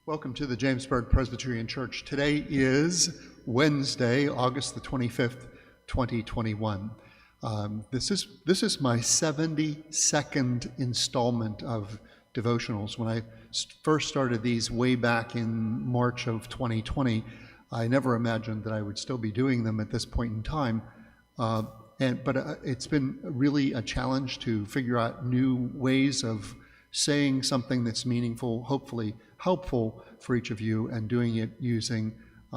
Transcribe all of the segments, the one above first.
Welcome to the Jamesburg Presbyterian Church. Today is Wednesday, August the 25th, 2021. This is my 72nd installment of devotionals. When I first started these way back in March of 2020, I never imagined that I would still be doing them at this point in time. But it's been really a challenge to figure out new ways of saying something that's meaningful, hopefully helpful for each of you, and doing it using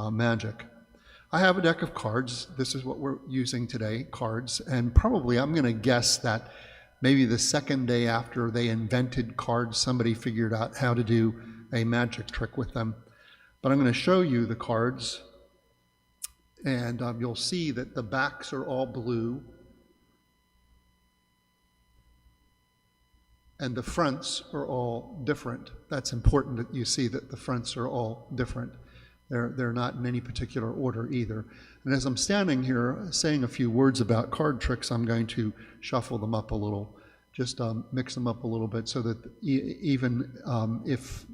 magic. I have a deck of cards. This is what we're using today, cards, and probably I'm going to guess that maybe the second day after they invented cards, somebody figured out how to do a magic trick with them. But I'm going to show you the cards, and you'll see that the backs are all blue, and the fronts are all different. That's important that you see that the fronts are all different. They're not in any particular order either. And as I'm standing here saying a few words about card tricks, I'm going to shuffle them up a little, just mix them up a little bit so that even if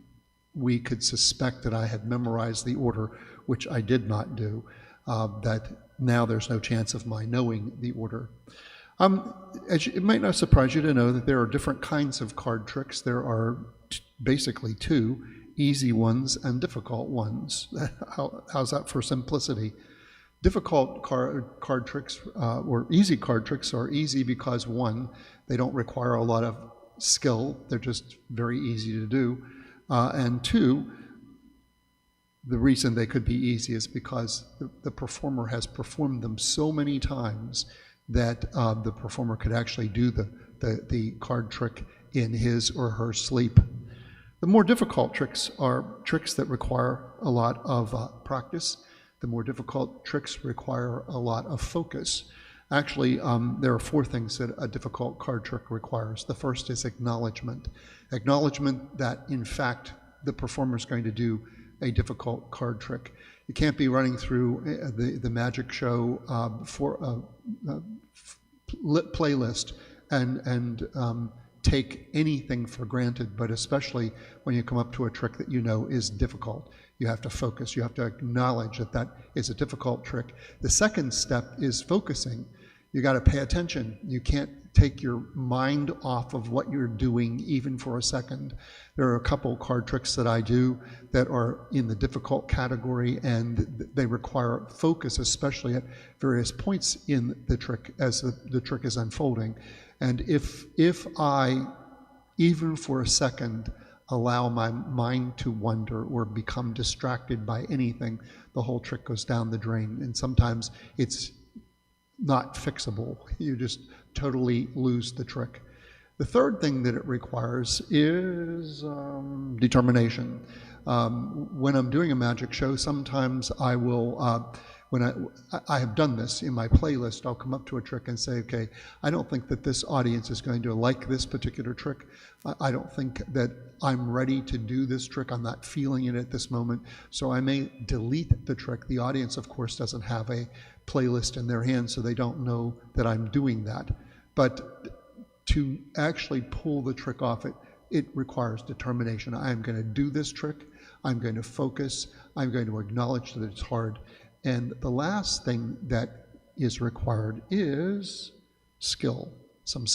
we could suspect that I had memorized the order, which I did not do, that now there's no chance of my knowing the order. It might not surprise you to know that there are different kinds of card tricks. There are basically two, easy ones and difficult ones. How's that for simplicity? Difficult card tricks or easy card tricks are easy because, one, they don't require a lot of skill. They're just very easy to do. And two, the reason they could be easy is because the performer has performed them so many times that the performer could actually do the card trick in his or her sleep. The more difficult tricks are tricks that require a lot of practice. The more difficult tricks require a lot of focus. Actually, there are four things that a difficult card trick requires. The first is acknowledgement. Acknowledgement that, in fact, the performer is going to do a difficult card trick. You can't be running through the magic show for a playlist and take anything for granted, but especially when you come up to a trick that you know is difficult. You have to focus. You have to acknowledge that that is a difficult trick. The second step is focusing. You got to pay attention. You can't take your mind off of what you're doing even for a second. There are a couple card tricks that I do that are in the difficult category, and they require focus, especially at various points in the trick as the trick is unfolding. And if I, even for a second, allow my mind to wander or become distracted by anything, the whole trick goes down the drain. And sometimes it's not fixable. You just totally lose the trick. The third thing that it requires is determination. When I'm doing a magic show, sometimes I will, when I have done this in my playlist, I'll come up to a trick and say, okay, I don't think that this audience is going to like this particular trick. I don't think that I'm ready to do this trick. I'm not feeling it at this moment. So I may delete the trick. The audience, of course, doesn't have a playlist in their hands, so they don't know that I'm doing that. But to actually pull the trick off, it requires determination. I am going to do this trick. I'm going to focus. I'm going to acknowledge that it's hard. And the last thing that is required is skill, some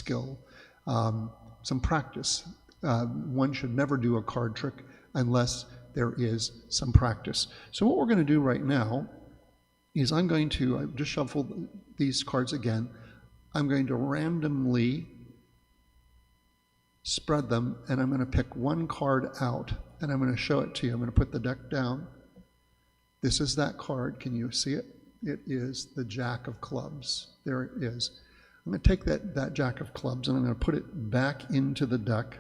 practice. One should never do a card trick unless there is some practice. So what we're going to do right now is I just shuffle these cards again. I'm going to randomly spread them, and I'm going to pick one card out, and I'm going to show it to you. I'm going to put the deck down. This is that card. Can you see it? It is the Jack of Clubs. There it is. I'm going to take that Jack of Clubs, and I'm going to put it back into the deck,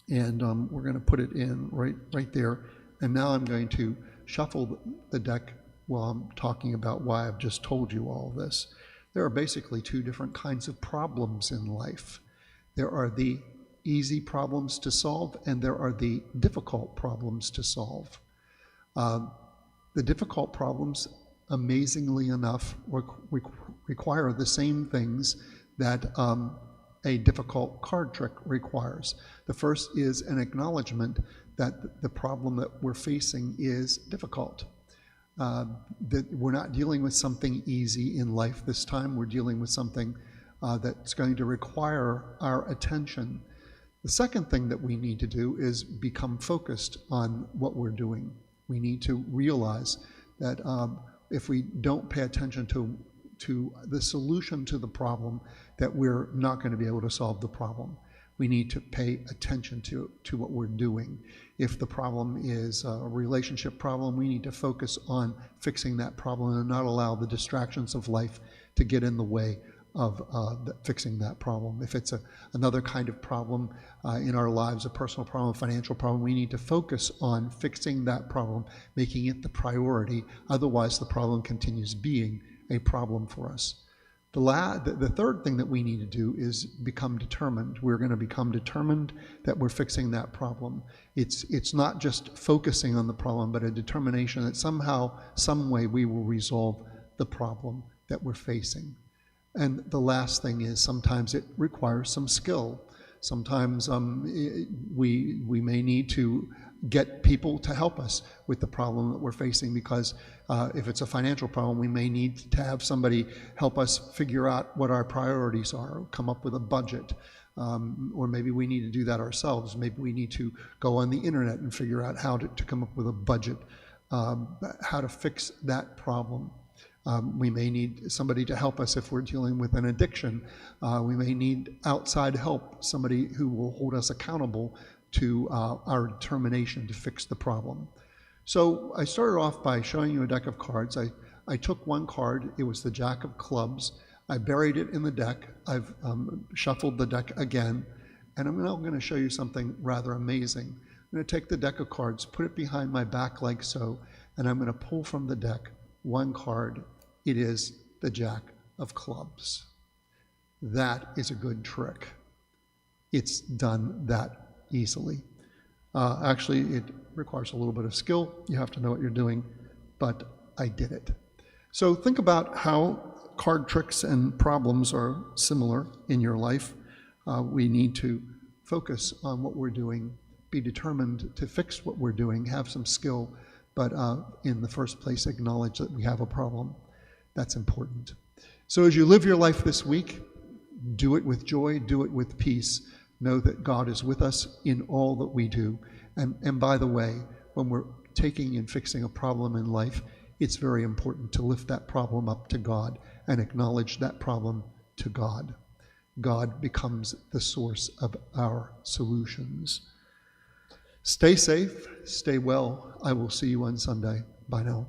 and we're going to put it in right there. And now I'm going to shuffle the deck while I'm talking about why I've just told you all this. There are basically two different kinds of problems in life. There are the easy problems to solve, and there are the difficult problems to solve. The difficult problems, amazingly enough, require the same things that a difficult card trick requires. The first is an acknowledgement that the problem that we're facing is difficult. That we're not dealing with something easy in life this time. We're dealing with something that's going to require our attention. The second thing that we need to do is become focused on what we're doing. We need to realize that if we don't pay attention to the solution to the problem, that we're not going to be able to solve the problem. We need to pay attention to what we're doing. If the problem is a relationship problem, we need to focus on fixing that problem and not allow the distractions of life to get in the way of fixing that problem. If it's another kind of problem in our lives, a personal problem, a financial problem, we need to focus on fixing that problem, making it the priority. Otherwise, the problem continues being a problem for us. The third thing that we need to do is become determined. We're going to become determined that we're fixing that problem. It's not just focusing on the problem, but a determination that somehow, some way, we will resolve the problem that we're facing. And the last thing is sometimes it requires some skill. Sometimes we may need to get people to help us with the problem that we're facing, because if it's a financial problem, we may need to have somebody help us figure out what our priorities are, come up with a budget. Or maybe we need to do that ourselves. Maybe we need to go on the internet and figure out how to come up with a budget, how to fix that problem. We may need somebody to help us if we're dealing with an addiction. We may need outside help, somebody who will hold us accountable to our determination to fix the problem. So I started off by showing you a deck of cards. I took one card. It was the Jack of Clubs. I buried it in the deck. I've shuffled the deck again, and I'm now going to show you something rather amazing. I'm going to take the deck of cards, put it behind my back like so, and I'm going to pull from the deck one card. It is the Jack of Clubs. That is a good trick. It's done that easily. Actually, it requires a little bit of skill. You have to know what you're doing, but I did it. So think about how card tricks and problems are similar in your life. We need to focus on what we're doing, be determined to fix what we're doing, have some skill, but in the first place, acknowledge that we have a problem. That's important. So as you live your life this week, do it with joy, do it with peace. Know that God is with us in all that we do. And by the way, when we're taking and fixing a problem in life, it's very important to lift that problem up to God and acknowledge that problem to God. God becomes the source of our solutions. Stay safe, stay well. I will see you on Sunday. Bye now.